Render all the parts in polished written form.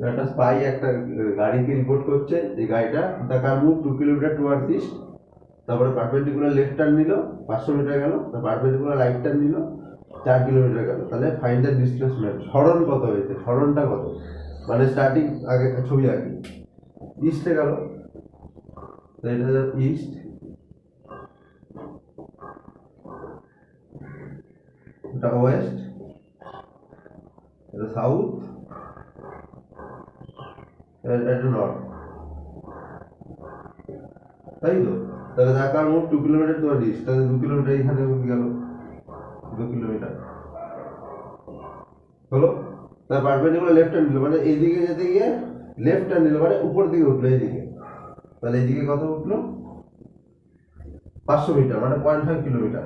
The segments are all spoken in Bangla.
একটা স্পাই একটা গাড়িকে রিপোর্ট করছে যে গাড়িটা the car move 2 kilometre towards east, তারপরে পারপেন্ডিকুলার লেফট টার্ন নিল 500 মিটার গেল, পারপেন্ডিকুলার রাইট টার্ন নিল 4 কিলোমিটার গেল। তাহলে ফাইন্ড দ্য ডিসপ্লেসমেন্ট, সরণ কত হয়েছে, সরণটা কত, মানে স্টার্টিং আগে একটা ছবি আঁকি, ইস্টে গেল, তো এটা হচ্ছে ইস্ট, এটা ওয়েস্ট, এটা সাউথ, এটা নর্থ, তাই তো? তাহলে ঢাকার মোট 2 কিলোমিটার তো ডিস, তাহলে 2 কিলোমিটার এখানে গেল, 2 কিলোমিটার হলো। তার পারপেন্ডিকুলার লেফট হ্যান্ড নিল, মানে এইদিকে যেতে গিয়ে লেফট হ্যান্ড নিল, মানে উপর দিকে উঠলো এইদিকে, তাহলে এইদিকে কত উঠলো 500 মিটার, মানে 0.5 কিলোমিটার।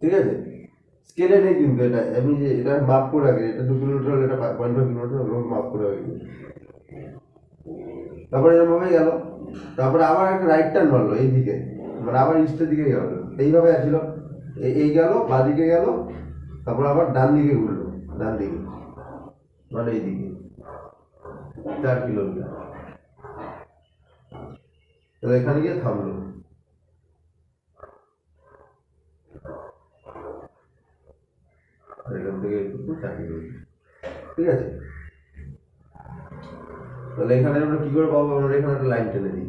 ঠিক আছে, স্কেলে নেই কিন্তু এটা, আমি যে এটা মাপ করে আগে, এটা 2 কিলোমিটার হলে এটা 0.5 কিলোমিটার হলো, মাপ করে আগে। তারপরে এরকম ভাবে গেল, তারপরে আবার একটা রাইট টার্ন মারলো এইদিকে, মানে আবার ইস্টের দিকে গেল, এইভাবে আসছিল, এই গেল বাদিকে গেল, তারপর আবার ডান দিকে ঘুরলো, ডান দিকে মানে এইদিকে 4 কিলোমিটার। তাহলে এখানে গিয়ে থামলো, এখান থেকে একটু 4 কিলোমিটার। ঠিক আছে, তাহলে এখানে আমরা কি করে পাবো, আমরা এখানে একটা লাইন টেনে দিই,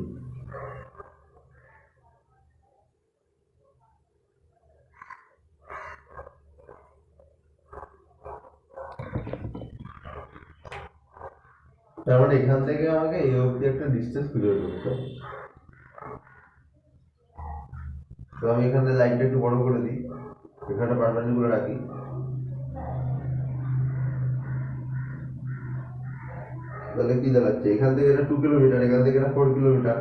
তার মানে এখান থেকে আমাকে এই অবধি একটা ডিস্টেন্স খুঁজে বের করতে হবে। তো আমি এখানে লাইনটা একটু বড় করে দিই, এখানে পারপেন্ডিকুলার রাখি, তাহলে কি দাঁড়াচ্ছে, এখান থেকে এটা 2 কিলোমিটার, এখান থেকে এটা 4 কিলোমিটার,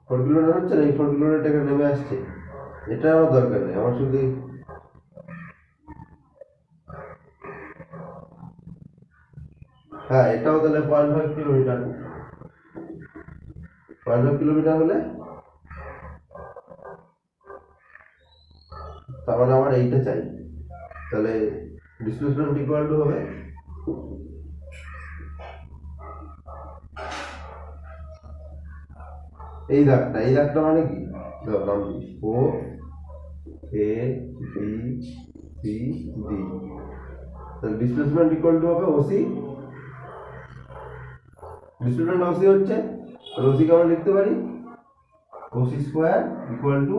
4 কিলোমিটার হচ্ছে না, এই 4 কিলোমিটার এখানে নেমে আসছে, এটা আমার দরকার নেই, আমার শুধু হ্যাঁ এটাও তাহলে 0.5 কিলোমিটার, 0.5 কিলোমিটার হলে তার মানে আমার এইটা চাই, তাহলে ডিসপ্লেসমেন্ট ইকুয়াল টু হবে এই দাগটা, এই দাগটা মানে কি, নাম দিই ও এ বি সি ডি, তাহলে ডিসপ্লেসমেন্ট ইকুয়াল টু হবে ওসি, ডিসপ্লেসমেন্ট ওসি হচ্ছে, ওসিকে আমরা লিখতে পারি ওসি স্কোয়ার ইকুয়াল টু